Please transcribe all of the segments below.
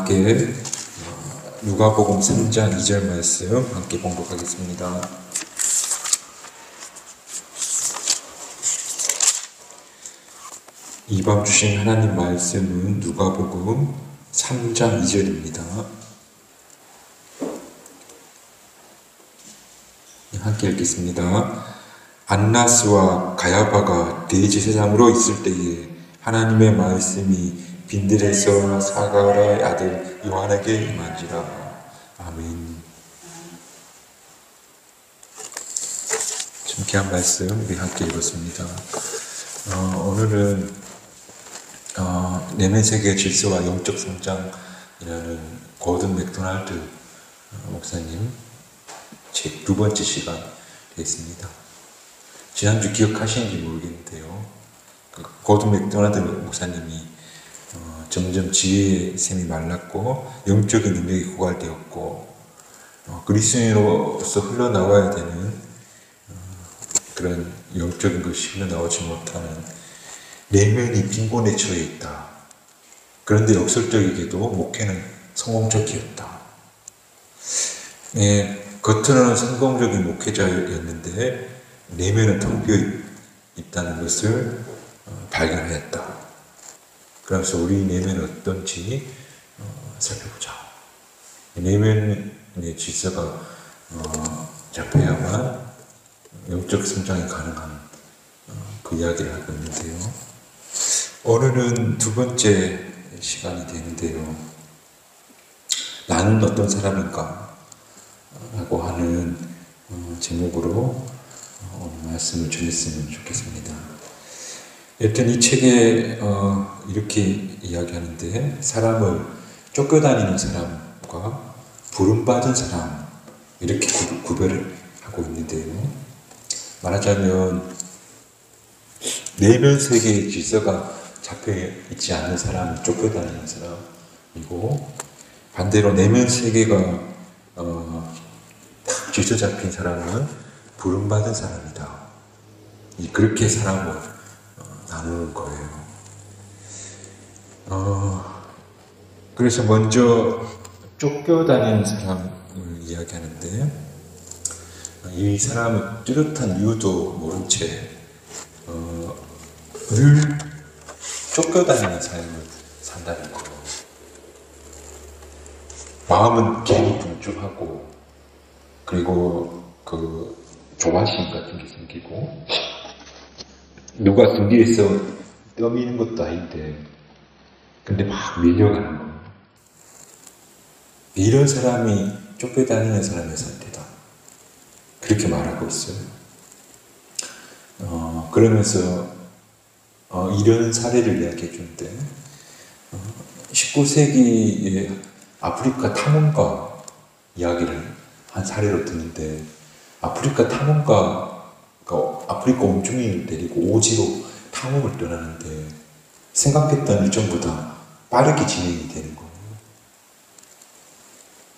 함께 누가복음 3장 2절 말씀 함께 봉독하겠습니다. 이밤 주신 하나님 말씀은 누가복음 3장 2절입니다. 함께 읽겠습니다. 안나스와 가야바가 대제사장으로 있을 때에 하나님의 말씀이 빈들에서 사가랴의 아들 요한에게 임한지라. 아멘. 참 귀한 말씀 우리 함께 읽었습니다. 오늘은 내면 세계의 질서와 영적 성장이라는 고든 맥도날드 목사님 책 2번째 시간 되겠습니다. 지난주 기억하시는지 모르겠는데요. 고든 맥도날드 목사님이 점점 지혜의 샘이 말랐고 영적인 능력이 고갈되었고 그리스도인으로서 흘러나와야 되는 그런 영적인 것이 흘러나오지 못하는 내면이 빈곤에 처해 있다. 그런데 역설적이게도 목회는 성공적이었다. 겉으로는 성공적인 목회자였는데 내면은 텅 비어 있다는 것을 발견하였다. 그래서 우리 내면은 어떤지 살펴보자. 내면의 질서가 잡혀야만 영적 성장이 가능한 그 이야기를 하고 있는데요. 오늘은 2번째 시간이 되는데요. 나는 어떤 사람인가? 라고 하는 제목으로 오늘 말씀을 전했으면 좋겠습니다. 여튼 이 책에 이렇게 이야기하는데 사람을 쫓겨다니는 사람과 부름받은 사람 이렇게 구별을 하고 있는데요. 말하자면 내면 세계의 질서가 잡혀있지 않는 사람은 쫓겨다니는 사람이고 반대로 내면 세계가 딱 질서 잡힌 사람은 부름받은 사람이다. 그렇게 사람을 나누는 거예요. 그래서 먼저 쫓겨다니는 사람을 이야기하는데 이 사람은 뚜렷한 이유도 모른 채 늘 쫓겨다니는 삶을 산다는 거예요. 마음은 괜히 분주하고 그리고 조바심 같은 게 생기고 누가 등 뒤에서 떠미는 것도 아닌데 근데 막 밀려가는 거예요. 이런 사람이 쫓겨다니는 사람의 상태다. 그렇게 말하고 있어요. 그러면서 이런 사례를 이야기해 주는데 19세기에 아프리카 탐험가 이야기를 한 사례로 듣는데 아프리카 탐험가가 아프리카 온종일을 데리고 오지로 탐험을 떠나는데 생각했던 일정보다 빠르게 진행이 되는 거예요.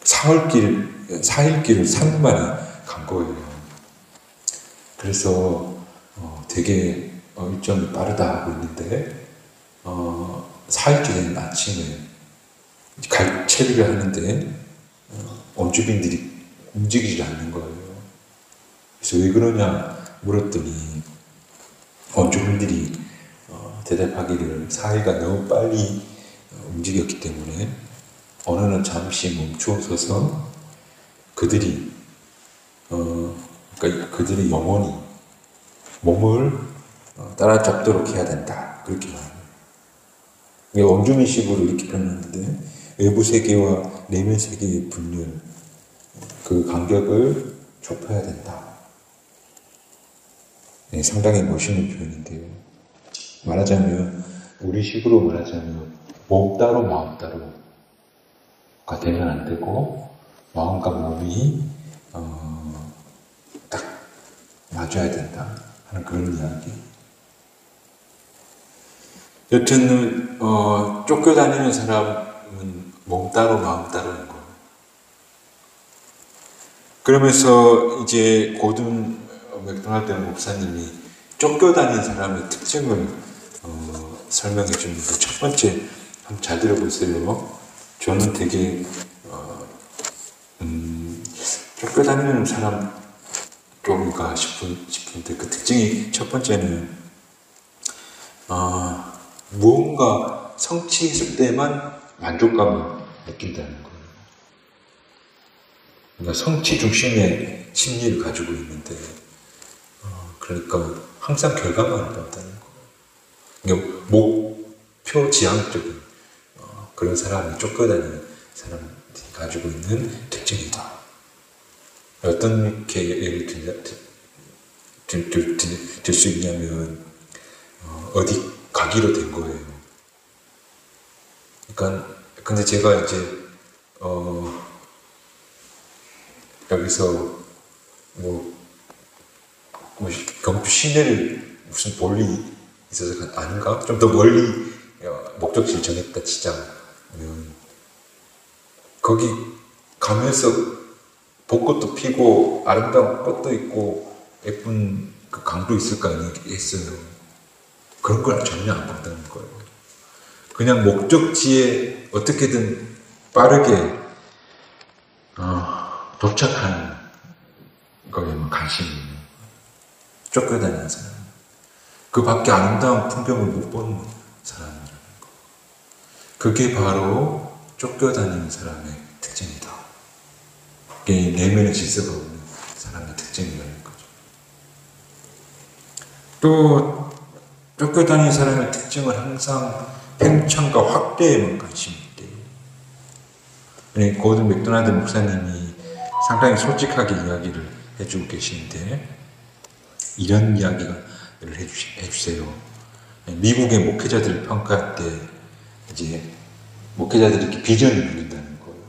4일길을 3분 만에 간 거예요. 그래서 되게 일정이 빠르다 하고 있는데 4일째 되는 아침에 채비를 하는데 원주민들이 움직이지 않는 거예요. 그래서 왜 그러냐 물었더니 원주민들이 대답하기를 4일간 너무 빨리 움직였기 때문에 어느날 잠시 멈추어 서서 그들이 그들의 영혼이 몸을 따라잡도록 해야 된다. 그렇게 말해요. 원주민식으로 이렇게 표현하는데 외부 세계와 내면 세계의 분열 그 간격을 좁혀야 된다. 상당히 멋있는 표현인데요. 말하자면 우리식으로 말하자면 몸 따로 마음 따로가 되면 안 되고 마음과 몸이 딱 맞아야 된다 하는 그런 이야기. 여튼 쫓겨다니는 사람은 몸 따로 마음 따로인 거예요. 그러면서 이제 고든 맥도날드 목사님이 쫓겨다니는 사람의 특징을 설명해 주는데 첫 번째 한번 잘 들어보세요. 저는 되게 쫓겨다니는 사람 쪽인가 싶은데 그 특징이 첫 번째는 무언가 성취했을 때만 만족감을 느낀다는 거예요. 그러니까 성취 중심의 심리를 가지고 있는데 그러니까 항상 결과만을 본다는 거예요. 그러니까 목표 지향적인 그런 사람이 쫓겨다니는 사람들이 가지고 있는 특징이다. 어떤 이렇게 예를 들 수 있냐면 어디 가기로 된 거예요. 그러니까 근데 제가 이제 여기서 경주 시내를 무슨 볼일이 있어서 아닌가? 좀 더 멀리 목적지를 정했다 치자면 거기 가면서 벚꽃도 피고 아름다운 꽃도 있고 예쁜 그 강도 있을 거 아니겠어요. 그런 걸 전혀 안 본다는 거예요. 그냥 목적지에 어떻게든 빠르게 도착하는 거에만 관심이 있는 거예요. 쫓겨다니는 사람. 그 밖에 아름다운 풍경을 못 보는 사람이라는 거. 그게 바로 쫓겨다니는 사람의 특징이다. 그게 내면의 질서가 없는 사람의 특징이라는 거죠. 또 쫓겨다니는 사람의 특징은 항상 팽창과 확대에만 관심이 있대요. 고든 맥도날드 목사님이 상당히 솔직하게 이야기를 해주고 계시는데 이런 이야기를 해주세요. 미국의 목회자들을 평가할 때 이제 목회자들이 이렇게 비전을 묻는다는 거예요.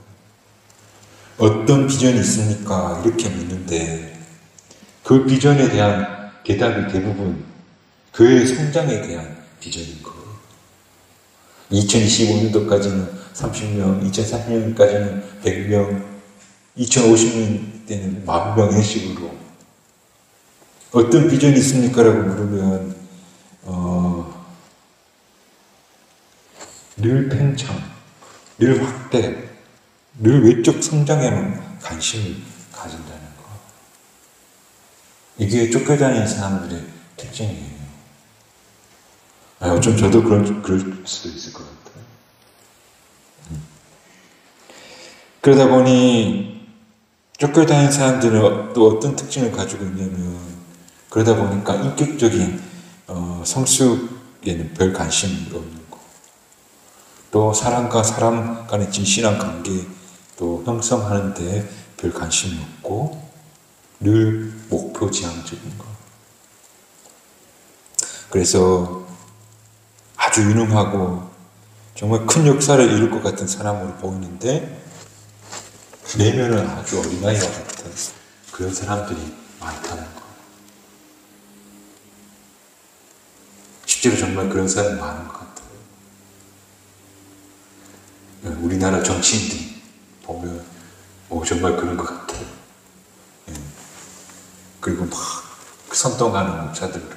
어떤 비전이 있습니까? 이렇게 묻는데 그 비전에 대한 대답이 대부분 교회의 성장에 대한 비전인 거예요. 2025년도까지는 30명, 2030년까지는 100명, 2050년 때는 10,000명 이런 식으로 어떤 비전이 있습니까? 라고 물으면 늘 팽창, 늘 확대, 늘 외적 성장에만 관심을 가진다는 거. 이게 쫓겨다니는 사람들의 특징이에요. 어쩜 저도 그럴 수도 있을 것 같아요. 그러다 보니 쫓겨다니는 사람들은 또 어떤 특징을 가지고 있냐면 그러다 보니까 인격적인 성숙에는 별 관심이 없는 거. 또 사람과 사람 간의 진실한 관계 또 형성하는데 별 관심이 없고 늘 목표 지향적인 거. 그래서 아주 유능하고 정말 큰 역사를 이룰 것 같은 사람으로 보이는데 내면은 아주 어린아이와 같은 그런 사람들이 많다는 거. 실제로 정말 그런 사람이 많은 것 같아요. 우리나라 정치인들 보면 정말 그런 것 같아요. 그리고 막 선동하는 목사들은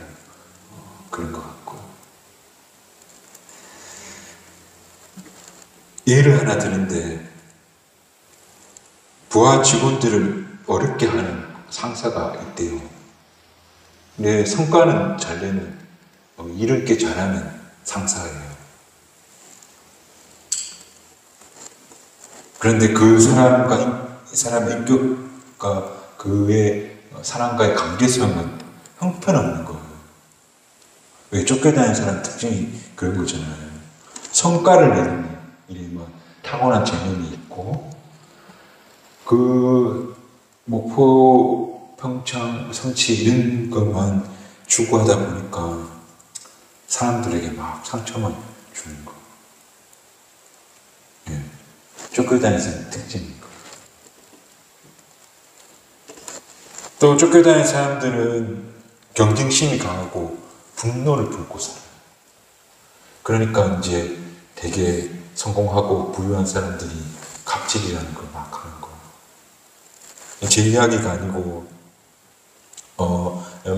그런 것 같고. 예를 하나 드는데 부하 직원들을 어렵게 하는 상사가 있대요. 근데 성과는 잘 내는 일을 꽤 잘하는 상사예요. 그런데 그 사람의 인격과 그의 사람과의 관계성은 형편없는 거예요. 왜 쫓겨다니는 사람 특징이 그런 거잖아요. 성과를 내는 일에 타고난 재능이 있고 그 목표 평창 성취 이런 것만 추구하다 보니까 사람들에게 막 상처만 주는 거. 쫓겨다니는 특징인 거. 또 쫓겨다니는 사람들은 경쟁심이 강하고 분노를 품고 살아요. 그러니까 이제 되게 성공하고 부유한 사람들이 갑질이라는 걸 막 하는 거. 제 이야기가 아니고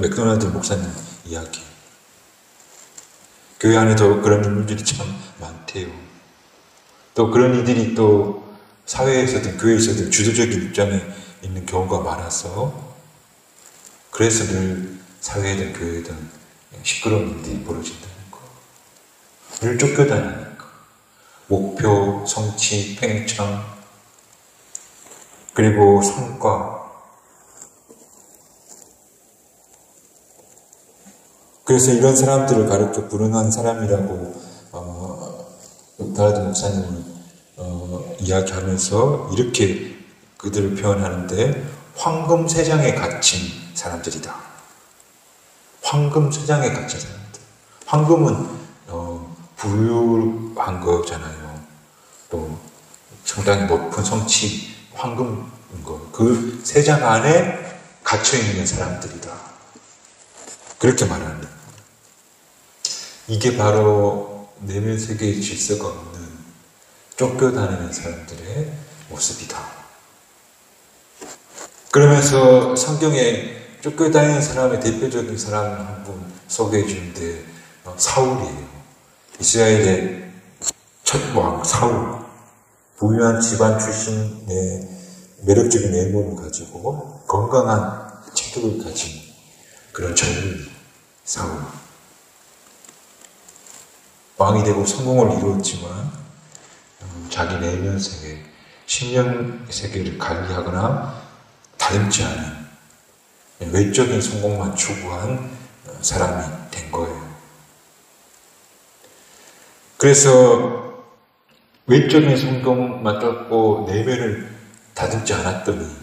맥도날드 목사님 이야기. 교회 안에도 그런 인물들이 참 많대요. 또 그런 이들이 또 사회에서든 교회에서든 주도적인 입장에 있는 경우가 많아서 그래서 늘 사회든 교회든 시끄러운 일들이 벌어진다는 거. 늘 쫓겨다니는 거. 목표, 성취, 팽창, 그리고 성과. 그래서 이런 사람들을 가르쳐 불행한 사람이라고 다라드 목사님은 이야기하면서 이렇게 그들을 표현하는데 황금쇠장에 갇힌 사람들이다. 황금쇠장에 갇힌 사람들. 황금은 부유한 거잖아요. 또 상당히 높은 성취, 황금인 거. 그 쇠장 안에 갇혀있는 사람들이다. 그렇게 말하는 거예요. 이게 바로 내면 세계의 질서가 없는 쫓겨다니는 사람들의 모습이다. 그러면서 성경에 쫓겨다니는 사람의 대표적인 사람을 한 분 소개해 주는데 사울이에요. 이스라엘의 첫 왕 사울. 부유한 집안 출신의 매력적인 외모를 가지고 건강한 체격을 가진 그런 젊은 사울. 왕이 되고 성공을 이루었지만 자기 내면 세계, 심령 세계를 관리하거나 다듬지 않은 외적인 성공만 추구한 사람이 된 거예요. 그래서 외적인 성공만 쫓고 내면을 다듬지 않았더니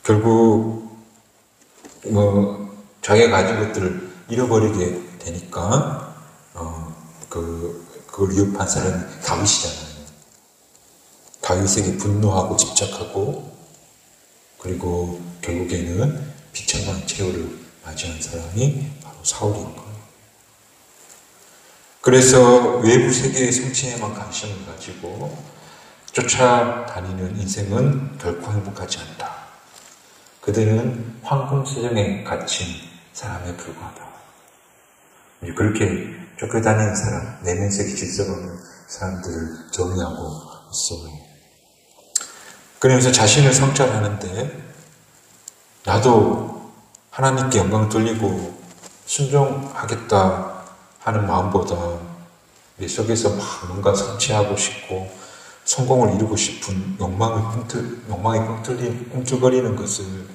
결국 자기가 가진 것들을 잃어버리게 되니까 그걸 위협한 사람이 다윗이잖아요. 다윗에게 분노하고 집착하고 그리고 결국에는 비참한 최후를 맞이한 사람이 바로 사울인 거예요. 그래서 외부 세계의 성취에만 관심을 가지고 쫓아다니는 인생은 결코 행복하지 않다. 그들은 황금쇠장에 갇힌 사람에 불과하다. 그렇게 쫓겨다니는 사람, 내면 세계 질서가 없는 사람들을 정의하고 있어요. 그러면서 자신을 성찰하는데 나도 하나님께 영광 돌리고 순종하겠다 하는 마음보다 내 속에서 막 뭔가 성취하고 싶고 성공을 이루고 싶은 욕망이 꿈틀거리는 것을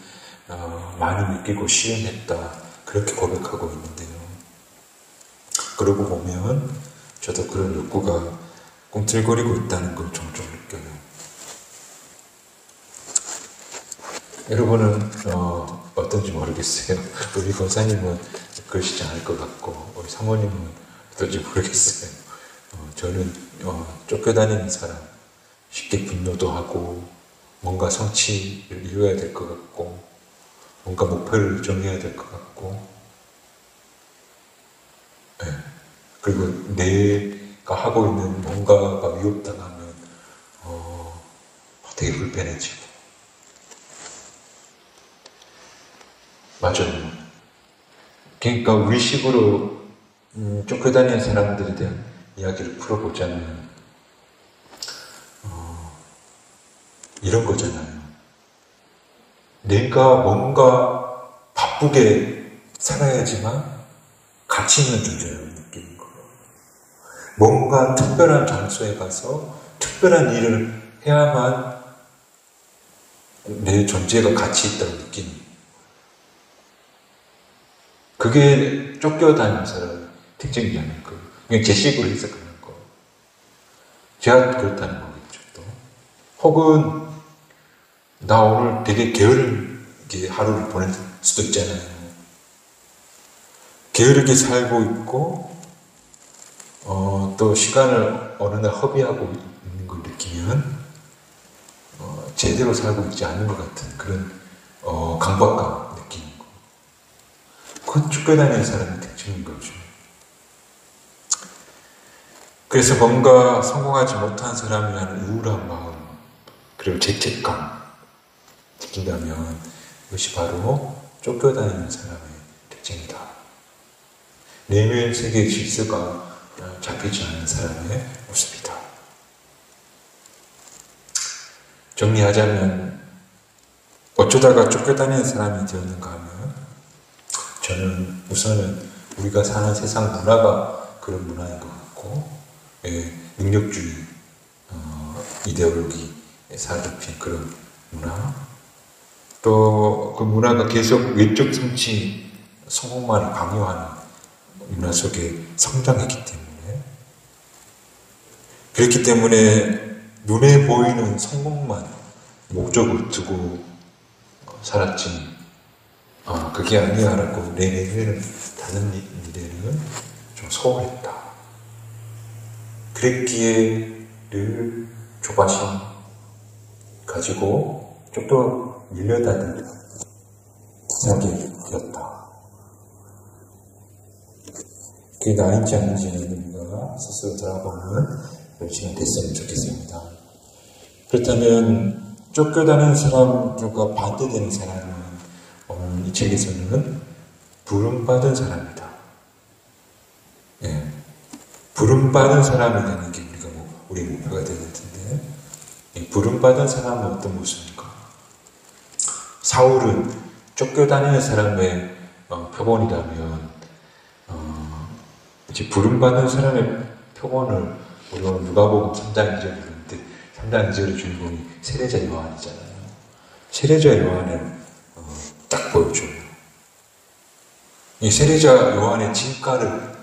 많이 느끼고 시험했다. 그렇게 고백하고 있는데요. 그러고 보면 저도 그런 욕구가 꿈틀거리고 있다는 걸 종종 느껴요. 여러분은 어떤지 모르겠어요. 우리 권사님은 그러시지 않을 것 같고 우리 사모님은 어떤지 모르겠어요. 저는 쫓겨다니는 사람, 쉽게 분노도 하고 뭔가 성취를 이루어야 될 것 같고 뭔가 목표를 정해야 될 것 같고 그리고 내가 하고 있는 뭔가가 위협당하면 되게 불편해지고 맞아요. 그러니까 우리식으로 쫓겨다니는 사람들에 대한 이야기를 풀어보자면 이런 거잖아요. 내가 뭔가 바쁘게 살아야지만 가치 있는 존재라고 느끼는 거예요. 뭔가 특별한 장소에 가서 특별한 일을 해야만 내 존재가 가치 있다고 느끼는 거예요. 그게 쫓겨다니는 사람의 특징이잖아요. 그냥 제 식으로 해석하는 거. 제가 그렇다는 거겠죠, 또. 혹은, 나 오늘 되게 게으르게 하루를 보낼 수도 있잖아요. 게으르게 살고 있고, 또 시간을 어느 날 허비하고 있는 걸 느끼면, 제대로 살고 있지 않는 것 같은 그런, 강박감 느끼는 거. 그건 쫓겨다니는 사람의 특징인 거죠. 그래서 뭔가 성공하지 못한 사람이라는 우울한 마음, 그리고 죄책감 느낀다면 이것이 바로 쫓겨다니는 사람의 특징이다. 내면 세계의 질서가 잡히지 않는 사람의 모습이다. 정리하자면 어쩌다가 쫓겨다니는 사람이 되었는가 하면 저는 우선은 우리가 사는 세상 문화가 그런 문화인 것 같고 능력주의 이데올로기에 사로잡힌 그런 문화 또 그 문화가 계속 외적 성취 성공만을 강요하는 문화 속에 성장했기 때문에 그렇기 때문에 눈에 보이는 성공만 목적으로 두고 살았지 그게 아니야 라고 내 내면을 다른 일에는 좀 소홀했다. 그랬기에를 조바심 가지고 좀 더 밀려다니는 생각이 들었다. 그게 나인지 아닌지는 우리가 스스로 돌아보는 그런 시간 됐으면 좋겠습니다. 그렇다면 쫓겨다니는 사람들과 반대되는 사람은 오늘 이 책에서는 부름받은 사람이다. 부름받은 사람이 되는 게 우리 목표가 되는 텐데 부름받은 사람은 어떤 모습입니까? 사울은 쫓겨다니는 사람의 표본이라면 이제 부름받은 사람의 표본을 우리가 누가복음 3장 2절 부르는데 3장 2절의 주인공이 세례자 요한이잖아요. 세례자 요한을 딱 보여줘요. 이 세례자 요한의 진가를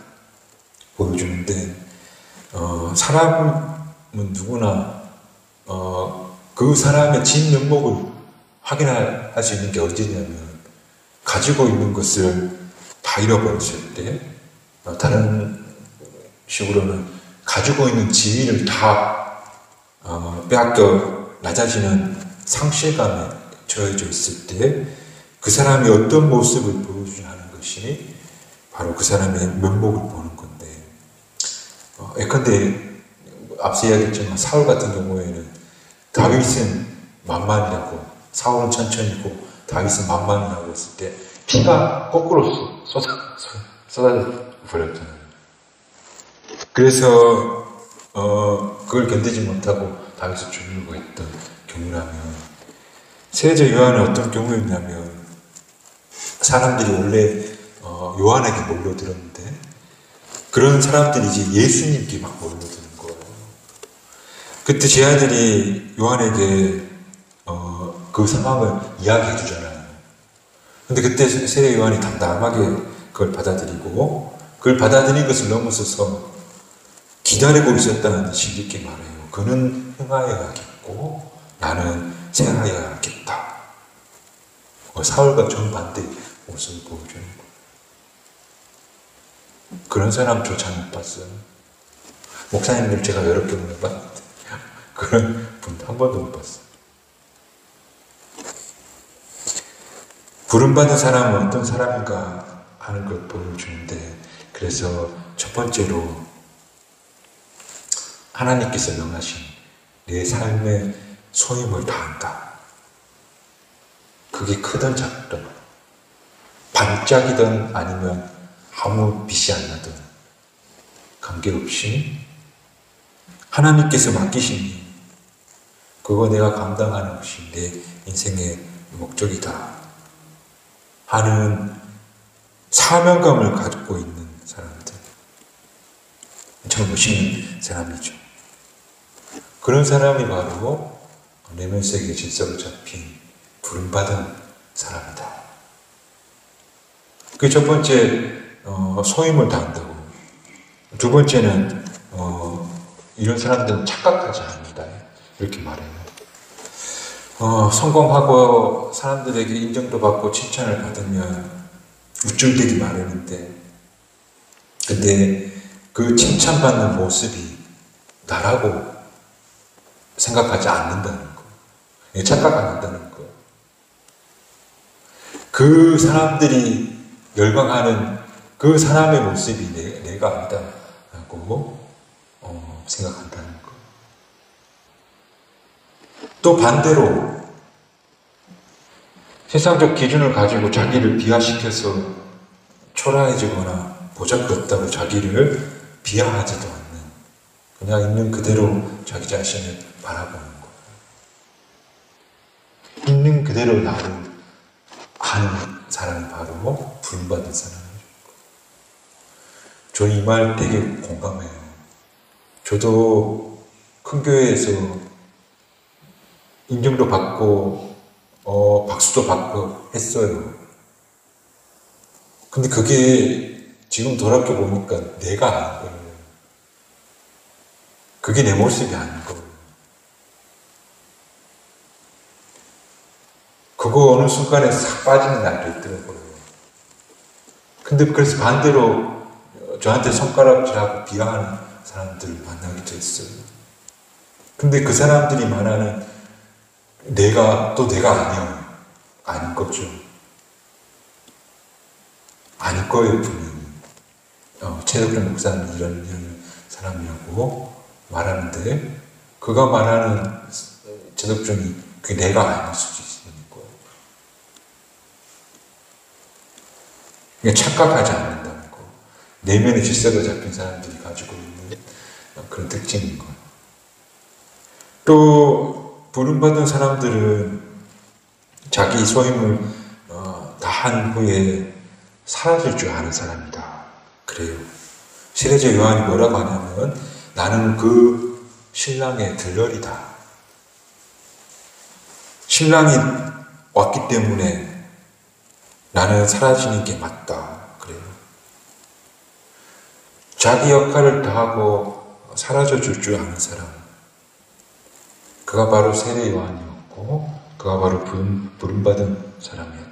보여주는데 사람은 누구나 그 사람의 진 면목을 확인할 수 있는 게 언제냐면 가지고 있는 것을 다 잃어버렸을 때 다른 식으로는 가지고 있는 지위를 다 빼앗겨 낮아지는 상실감에 처해져 있을 때 그 사람이 어떤 모습을 보여주냐 하는 것이 바로 그 사람의 면목을 보는 건데 예컨대 앞서 이야기했지만 사울 같은 경우에는 다윗은 만만이라고 사울은 천천히고 다윗은 만만이라고 했을 때 피가 거꾸로 쏟아져 버렸잖아요. 그래서 그걸 견디지 못하고 다윗을 죽이려고 했던 경우라면 세례자 요한은 어떤 경우였냐면 사람들이 원래 요한에게 몰려들었는데 그런 사람들이 이제 예수님께 막 몰려드는 거예요. 그때 제 아들이 요한에게 그 상황을 이야기해 주잖아요. 근데 그때 세례 요한이 담담하게 그걸 받아들이고 그걸 받아들인 것을 넘어서서 기다리고 있었다는 듯이 이렇게 말해요. 그는 행하여야겠고 나는 생하여야겠다. 사울과 정반대 모습을 보여주는 거예요. 그런 사람조차 못 봤어요. 목사님들 제가 여러 경우를 봤는데 그런 분 한 번도 못 봤어요. 부름받은 사람은 어떤 사람인가 하는 걸 보여주는데 그래서 첫 번째로 하나님께서 명하신 내 삶의 소임을 다한다. 그게 크든 작든 반짝이든 아니면 아무 빛이 안 나든 관계없이 하나님께서 맡기신 일 그거 내가 감당하는 것이 내 인생의 목적이다 하는 사명감을 갖고 있는 사람들 정말 멋있는 사람이죠. 그런 사람이 바로 내면세계 질서로 잡힌 부름받은 사람이다. 그 첫 번째 소임을 다한다고. 두 번째는 이런 사람들은 착각하지 않는다. 이렇게 말해요. 성공하고 사람들에게 인정도 받고 칭찬을 받으면 우쭐대기 마련인데 근데 그 칭찬받는 모습이 나라고 생각하지 않는다는 거. 착각 안 한다는 거. 그 사람들이 열광하는 그 사람의 모습이 내가 아니다라고 생각한다는 거. 또 반대로 세상적 기준을 가지고 자기를 비하시켜서 초라해지거나 보잘것없다고 자기를 비하하지도 않는 그냥 있는 그대로 자기 자신을 바라보는 거예요. 있는 그대로 나를 아는 사람이 바로 부름받은 사람이죠. 저 이 말 되게 공감해요. 저도 큰 교회에서 인정도 받고 박수도 받고 했어요. 근데 그게 지금 돌아보니까 내가 아닌 거예요. 그게 내 모습이 아닌 거예요. 그거 어느 순간에 싹 빠지는 날도 있더라고요. 근데 그래서 반대로 저한테 손가락질하고 비하하는 사람들을 만나게 됐어요. 근데 그 사람들이 말하는 내가 아니야. 아닌 거죠. 아닐 거예요, 분명히. 최덕준 목사는 이런 사람이라고 말하는데, 그가 말하는 최덕준이 그게 내가 아닐 수도 있는 거예요. 그러니까 착각하지 않는다는 거. 내면의 질서가 잡힌 사람들이 가지고 있는 그런 특징인 거예요. 또 부름받은 사람들은 자기 소임을 다 한 후에 사라질 줄 아는 사람이다. 그래요. 시대자 요한이 뭐라고 하냐면 나는 그 신랑의 들러리다. 신랑이 왔기 때문에 나는 사라지는 게 맞다. 그래요. 자기 역할을 다하고 사라져 줄 줄 아는 사람. 그가 바로 세례 요한이었고 그가 바로 부름받은 사람이었다.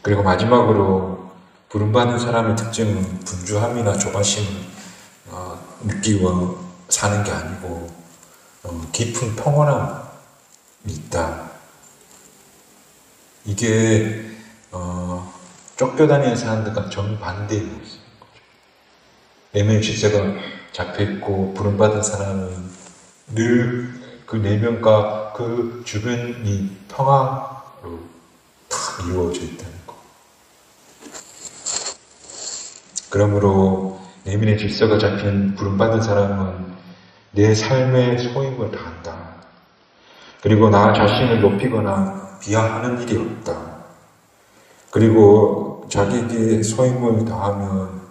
그리고 마지막으로 부름받는 사람의 특징은 분주함이나 조바심을 느끼고 사는 게 아니고 깊은 평온함이 있다. 이게 쫓겨다니는 사람들과 정반대의 모습인 거죠. 내면 질서가 잡혀있고 부름받은 사람은 늘 그 내면과 그 주변이 평화로 다 이루어져 있다는 거. 그러므로 내면의 질서가 잡힌 부름받은 사람은 내 삶의 소임을 다한다. 그리고 나 자신을 높이거나 비하하는 일이 없다. 그리고 자기에게 소임을 다하면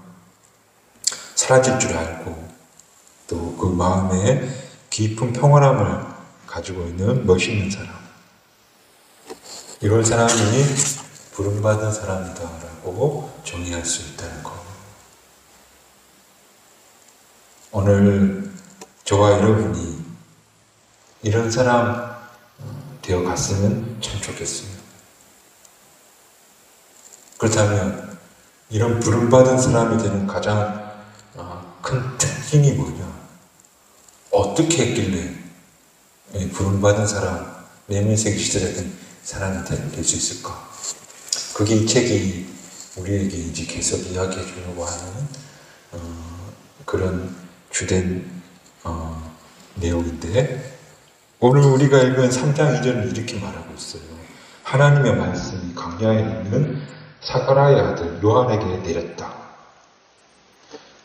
사라질 줄 알고 또 그 마음에 깊은 평온함을 가지고 있는 멋있는 사람. 이런 사람이 부름받은 사람이다라고 정의할 수 있다는 것. 오늘 저와 여러분이 이런 사람 되어 갔으면 참 좋겠어요. 그렇다면 이런 부름받은 사람이 되는 가장 큰 특징이 뭐냐? 어떻게 했길래 부름받은 사람, 내면세계 시대적인 사람이 될 수 있을까? 그게 이 책이 우리에게 이제 계속 이야기해 주려고 하는 그런 주된 내용인데, 오늘 우리가 읽은 3장 2절은 이렇게 말하고 있어요. 하나님의 말씀이 광야에 있는 사가랴의 아들 요한에게 내렸다.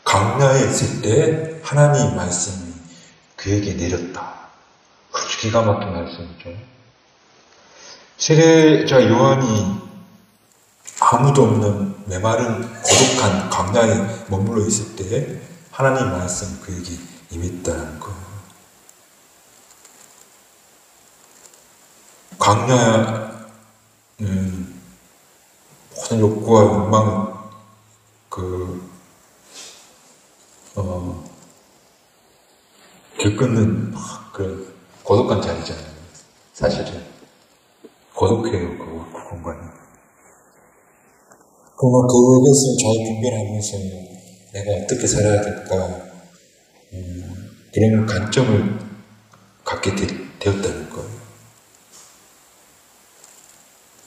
광야에 있을 때 하나님의 말씀이 그에게 내렸다. 아주 기가 막힌 말씀이죠. 세례자 요한이 아무도 없는 메마른 고독한 광야에 머물러 있을 때 하나님 말씀이 그에게 임했다는 거. 광야는 모든 욕구와 욕망을 들끓는 그런 고독한 자리잖아요. 사실은 고독해요, 그 공간이. 그러면 그것을 잘 분별하면서 내가 어떻게 살아야 될까, 그런 관점을 갖게 되었다는 거예요.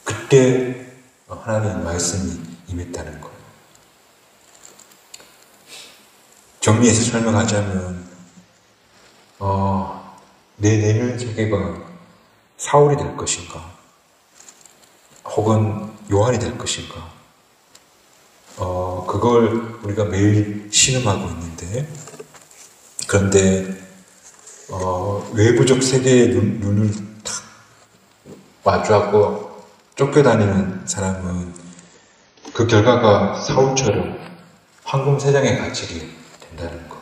그때 하나님의 말씀이 임했다는 거예요. 정리해서 설명하자면 내 내면 세계가 사울이 될 것인가, 혹은 요한이 될 것인가, 그걸 우리가 매일 신음하고 있는데, 그런데 외부적 세계에 눈을 탁 마주하고 쫓겨다니는 사람은 그 결과가 사울처럼 황금세장에 갇히게 된다는 거.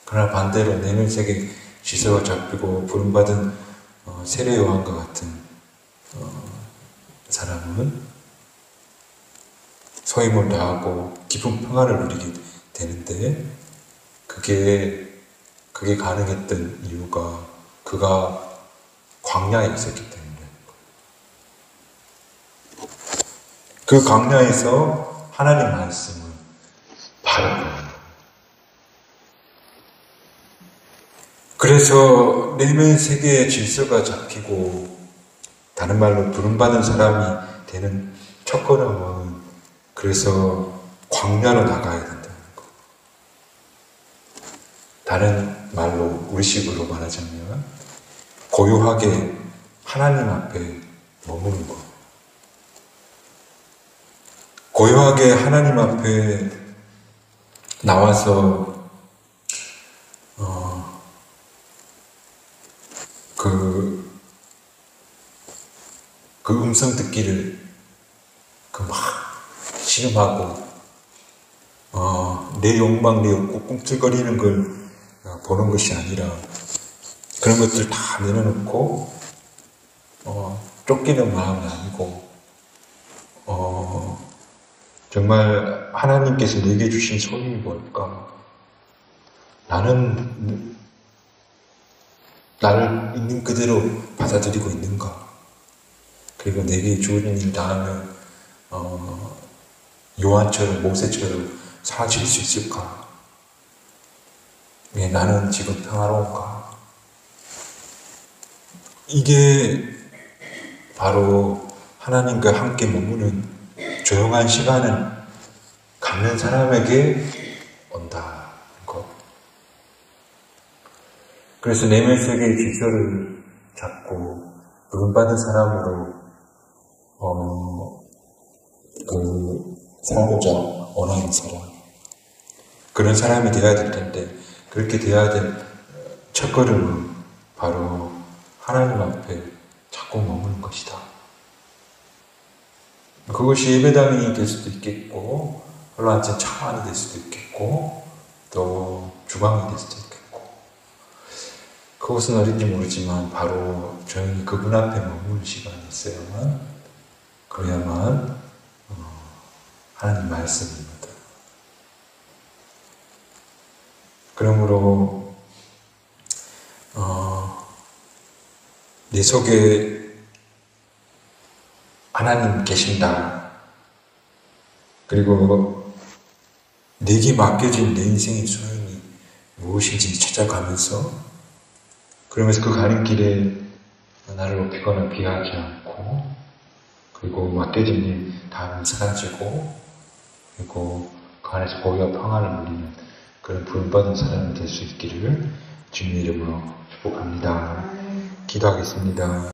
그러나 반대로 내면 세계 질서가 잡히고 부름받은 세례 요한과 같은 사람은 소임을 다하고 깊은 평안을 누리게 되는데, 그게 가능했던 이유가 그가 광야에 있었기 때문에, 그 광야에서 하나님 말씀을 바른 거예요. 그래서 내면 세계의 질서가 잡히고, 다른 말로 부름받은 사람이 되는 첫걸음은 그래서 광야로 나가야 된다는 거. 다른 말로 우리식으로 말하자면 고요하게 하나님 앞에 머무는 거. 고요하게 하나님 앞에 나와서 그 음성 듣기를 막 실험하고, 내 욕망, 내 욕구 꿈틀거리는 걸 보는 것이 아니라 그런 것들 다 내려놓고, 쫓기는 마음은 아니고, 정말 하나님께서 내게 주신 소임이 뭘까? 나는 나를 있는 그대로 받아들이고 있는가? 그리고 내게 주어진 일 다하면 요한처럼, 모세처럼 사라질 수 있을까? 왜 나는 지금 평화로운가? 이게 바로 하나님과 함께 머무는 조용한 시간을 갖는 사람에게 온다는 것. 그래서 내면 세계의 질서를 잡고 부름받은 사람으로 살고자 원하는 사람, 그런 사람이 되어야 될 텐데, 그렇게 되어야 될 첫걸음은 바로 하나님 앞에 자꾸 머무는 것이다. 그것이 예배당이 될 수도 있겠고, 홀로앉은 차만이 될 수도 있겠고, 또 주방이 될 수도 있겠고, 그것은 어딘지 모르지만 바로 조용히 그분 앞에 머무는 시간이 있어야만, 그래야만 하나님 말씀입니다. 그러므로 내 속에 하나님 계신다. 그리고 내게 맡겨진 내 인생의 소용이 무엇인지 찾아가면서, 그러면서 그 가는 길에 나를 높이거나 비하하지 않고, 그리고 맡겨진 일 다음은 사라지고, 그리고 그 안에서 고요와 평안을 누리는 그런 부름받은 사람이 될 수 있기를 주님의 이름으로 축복합니다. 기도하겠습니다.